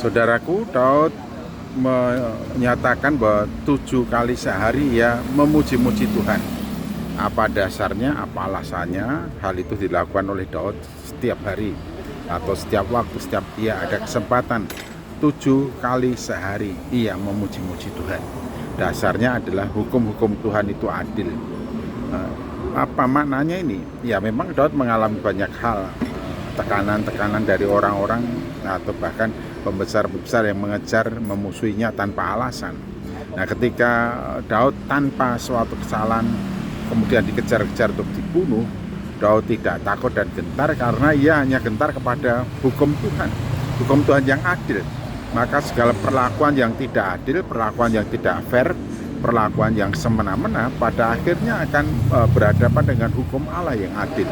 Saudaraku, Daud menyatakan bahwa 7 kali sehari ia memuji-muji Tuhan. Apa dasarnya, apa alasannya? Hal itu dilakukan oleh Daud setiap hari atau setiap waktu, setiap ia ada kesempatan. 7 kali sehari ia memuji-muji Tuhan. Dasarnya adalah hukum-hukum Tuhan itu adil. Apa maknanya ini? Ya memang Daud mengalami banyak hal, tekanan-tekanan dari orang-orang atau bahkan pembesar-pembesar yang mengejar memusuhinya tanpa alasan. Nah, ketika Daud tanpa suatu kesalahan kemudian dikejar-kejar untuk dibunuh, Daud tidak takut dan gentar karena ia hanya gentar kepada hukum Tuhan yang adil. Maka segala perlakuan yang tidak adil, perlakuan yang tidak fair, perlakuan yang semena-mena pada akhirnya akan berhadapan dengan hukum Allah yang adil.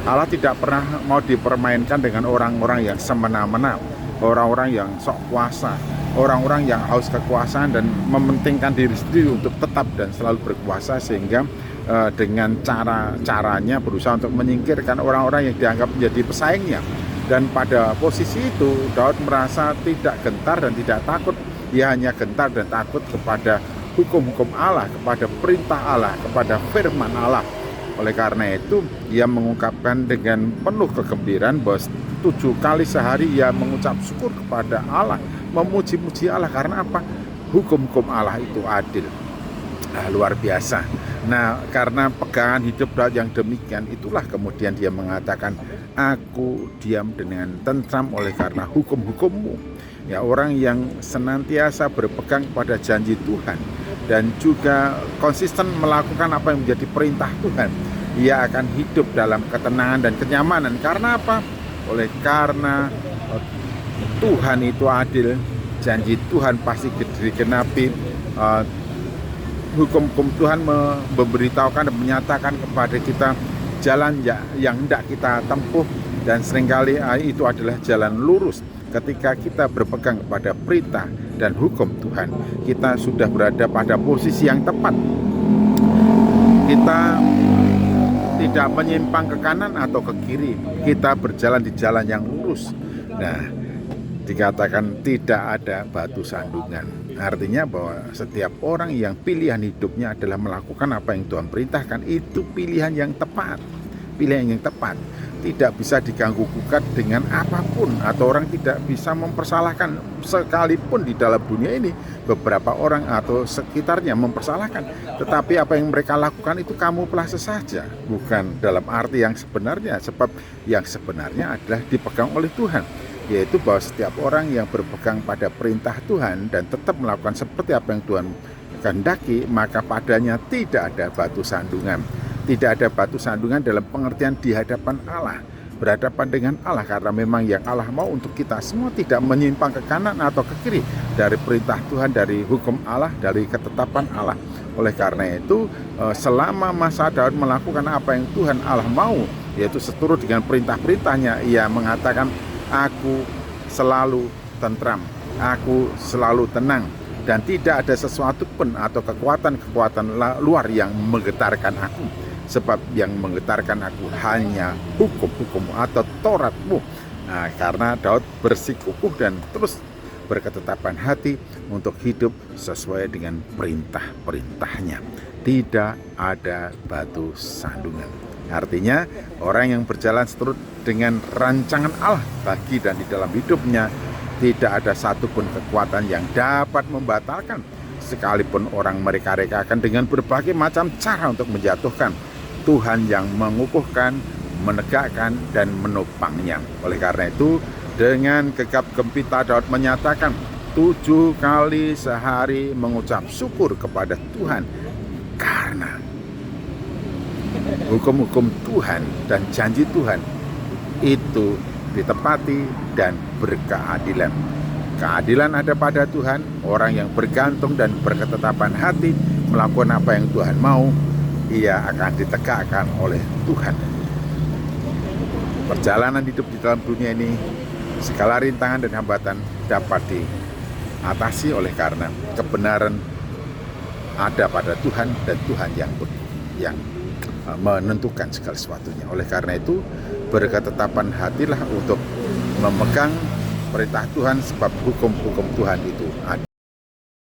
Allah tidak pernah mau dipermainkan dengan orang-orang yang semena-mena, orang-orang yang sok kuasa, orang-orang yang haus kekuasaan dan mementingkan diri sendiri untuk tetap dan selalu berkuasa, sehingga dengan caranya berusaha untuk menyingkirkan orang-orang yang dianggap menjadi pesaingnya. Dan pada posisi itu Daud merasa tidak gentar dan tidak takut. Ia hanya gentar dan takut kepada hukum-hukum Allah, kepada perintah Allah, kepada firman Allah. Oleh karena itu ia mengungkapkan dengan penuh kegembiraan bahwa 7 kali sehari ia mengucap syukur kepada Allah, memuji-muji Allah. Karena apa? Hukum-hukum Allah itu adil. Luar biasa. Nah, karena pegangan hidup Daud yang demikian, itulah kemudian dia mengatakan, aku diam dengan tentram oleh karena hukum-hukum-Mu. Ya, orang yang senantiasa berpegang pada janji Tuhan dan juga konsisten melakukan apa yang menjadi perintah Tuhan, ia akan hidup dalam ketenangan dan kenyamanan. Karena apa? Oleh karena Tuhan itu adil, janji Tuhan pasti digenapi. Hukum-hukum Tuhan memberitahukan dan menyatakan kepada kita jalan yang hendak kita tempuh, dan seringkali itu adalah jalan lurus. Ketika kita berpegang kepada perintah dan hukum Tuhan, kita sudah berada pada posisi yang tepat. Kita tidak menyimpang ke kanan atau ke kiri, kita berjalan di jalan yang lurus. Nah, dikatakan tidak ada batu sandungan. Artinya bahwa setiap orang yang pilihan hidupnya adalah melakukan apa yang Tuhan perintahkan, itu pilihan yang tepat. Pilihan yang tepat tidak bisa diganggu gugat dengan apapun, atau orang tidak bisa mempersalahkan. Sekalipun di dalam dunia ini beberapa orang atau sekitarnya mempersalahkan, tetapi apa yang mereka lakukan itu kamuflase saja, bukan dalam arti yang sebenarnya. Sebab yang sebenarnya adalah dipegang oleh Tuhan, yaitu bahwa setiap orang yang berpegang pada perintah Tuhan dan tetap melakukan seperti apa yang Tuhan kehendaki, maka padanya tidak ada batu sandungan. Tidak ada batu sandungan dalam pengertian di hadapan Allah, berhadapan dengan Allah, karena memang yang Allah mau untuk kita semua tidak menyimpang ke kanan atau ke kiri dari perintah Tuhan, dari hukum Allah, dari ketetapan Allah. Oleh karena itu, selama masa Daud melakukan apa yang Tuhan Allah mau, yaitu seturut dengan perintah-perintahnya, ia mengatakan, aku selalu tentram, aku selalu tenang, dan tidak ada sesuatu pun atau kekuatan-kekuatan luar yang menggetarkan aku. Sebab yang menggetarkan aku hanya hukum-hukum atau Taurat-Mu. Nah, karena Daud bersikukuh dan terus berketetapan hati untuk hidup sesuai dengan perintah-perintahnya. Tidak ada batu sandungan. Artinya orang yang berjalan seturut dengan rancangan Allah bagi dan di dalam hidupnya, tidak ada satupun kekuatan yang dapat membatalkan, sekalipun orang mereka-rekakan dengan berbagai macam cara untuk menjatuhkan. Tuhan yang mengukuhkan, menegakkan, dan menopangnya. Oleh karena itu, dengan gegap gempita Daud menyatakan 7 kali sehari mengucap syukur kepada Tuhan, karena hukum-hukum Tuhan dan janji Tuhan itu ditepati dan berkeadilan. Keadilan ada pada Tuhan. Orang yang bergantung dan berketetapan hati melakukan apa yang Tuhan mau, ia akan ditegakkan oleh Tuhan. Perjalanan hidup di dalam dunia ini, segala rintangan dan hambatan dapat diatasi oleh karena kebenaran ada pada Tuhan, dan Tuhan yang menentukan segala sesuatunya. Oleh karena itu, berketetapan hatilah untuk memegang perintah Tuhan, sebab hukum-hukum Tuhan itu ada.